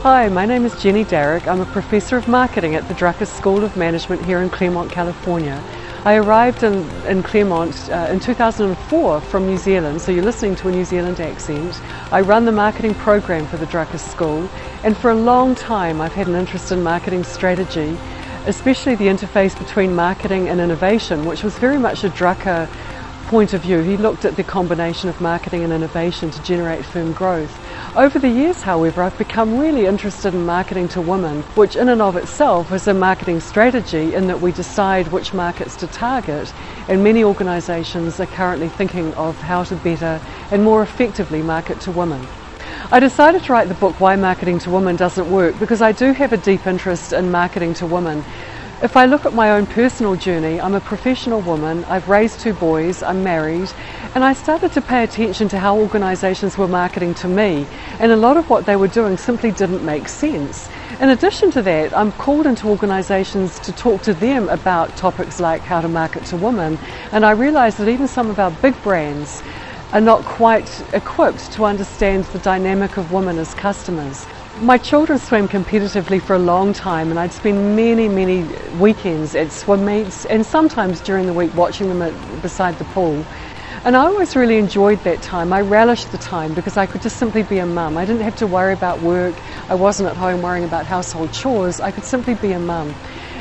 Hi, my name is Jenny Darroch. I'm a professor of marketing at the Drucker School of Management here in Claremont, California. I arrived in Claremont in 2004 from New Zealand, so you're listening to a New Zealand accent. I run the marketing program for the Drucker School, and for a long time I've had an interest in marketing strategy, especially the interface between marketing and innovation, which was very much a Drucker point of view. He looked at the combination of marketing and innovation to generate firm growth. Over the years, however, I've become really interested in marketing to women, which in and of itself is a marketing strategy in that we decide which markets to target, and many organisations are currently thinking of how to better and more effectively market to women. I decided to write the book Why Marketing to Women Doesn't Work because I do have a deep interest in marketing to women. If I look at my own personal journey, I'm a professional woman, I've raised 2 boys, I'm married, and I started to pay attention to how organisations were marketing to me, and a lot of what they were doing simply didn't make sense. In addition to that, I'm called into organisations to talk to them about topics like how to market to women, and I realised that even some of our big brands are not quite equipped to understand the dynamic of women as customers. My children swam competitively for a long time, and I'd spend many weekends at swim meets and sometimes during the week watching them beside the pool. And I always really enjoyed that time. I relished the time because I could just simply be a mum. I didn't have to worry about work. I wasn't at home worrying about household chores. I could simply be a mum.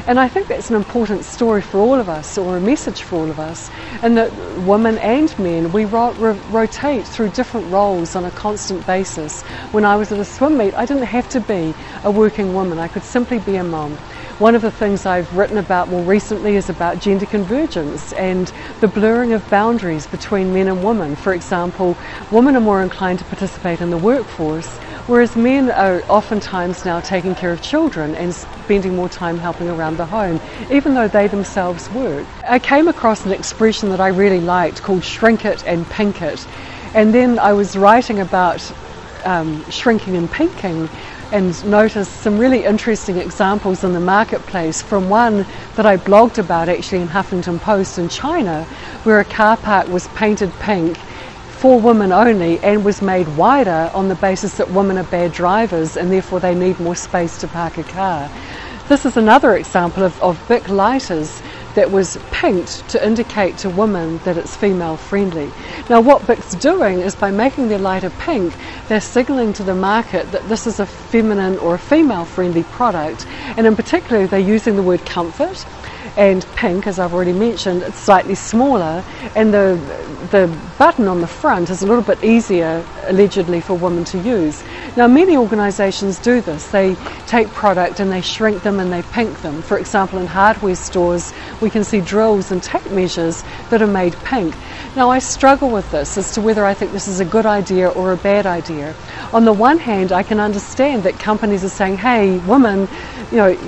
And I think that's an important story for all of us, or a message for all of us, and that women and men, we rotate through different roles on a constant basis. When I was at a swim meet, I didn't have to be a working woman. I could simply be a mum. One of the things I've written about more recently is about gender convergence and the blurring of boundaries between men and women. For example, women are more inclined to participate in the workforce, whereas men are oftentimes now taking care of children and spending more time helping around the home, even though they themselves work. I came across an expression that I really liked called shrink it and pink it, and then I was writing about shrinking and pinking and noticed some really interesting examples in the marketplace, from one that I blogged about actually in Huffington Post in China, where a car park was painted pink for women only and was made wider on the basis that women are bad drivers and therefore they need more space to park a car. This is another example of Bic lighters that was pinked to indicate to women that it's female friendly. Now what Bic's doing is, by making their lighter pink, they're signalling to the market that this is a feminine or a female friendly product, and in particular they're using the word comfort. And pink, as I've already mentioned, it's slightly smaller, and the button on the front is a little bit easier, allegedly, for women to use. Now many organisations do this. They take product and they shrink them and they pink them. For example, in hardware stores we can see drills and tape measures that are made pink. Now I struggle with this as to whether I think this is a good idea or a bad idea. On the one hand, I can understand that companies are saying, hey women,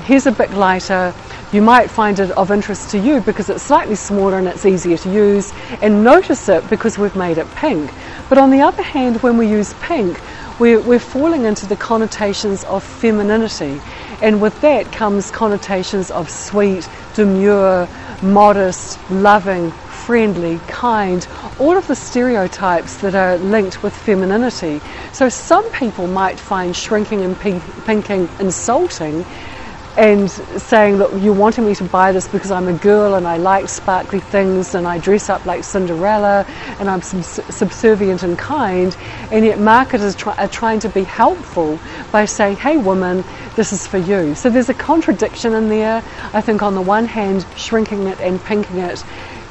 here's a Bic lighter, you might find it of interest to you because it's slightly smaller and it's easier to use, and notice it because we've made it pink. But on the other hand, when we use pink, we're falling into the connotations of femininity, and with that comes connotations of sweet, demure, modest, loving, friendly, kind, all of the stereotypes that are linked with femininity. So some people might find shrinking and pinking insulting, and saying, look, you're wanting me to buy this because I'm a girl and I like sparkly things and I dress up like Cinderella and I'm subservient and kind, and yet marketers are trying to be helpful by saying, hey woman, this is for you. So there's a contradiction in there. I think on the one hand, shrinking it and pinking it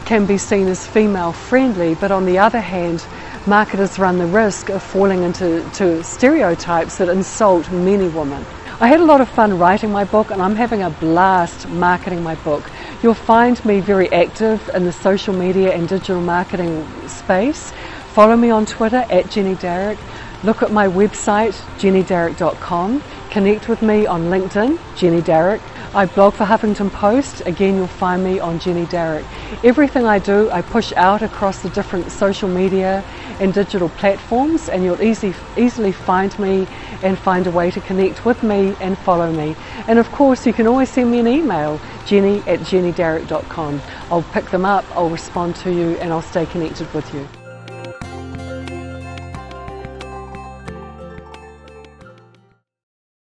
can be seen as female friendly, but on the other hand, marketers run the risk of falling into stereotypes that insult many women. I had a lot of fun writing my book, and I'm having a blast marketing my book. You'll find me very active in the social media and digital marketing space. Follow me on Twitter @Jenny Darroch. Look at my website, jennydarroch.com. Connect with me on LinkedIn, Jenny Darroch. I blog for Huffington Post. Again, you'll find me on Jenny Darroch. Everything I do, I push out across the different social media and digital platforms, and you'll easily find me and find a way to connect with me and follow me. And of course, you can always send me an email, jenny@jennydarroch.com. I'll pick them up, I'll respond to you, and I'll stay connected with you.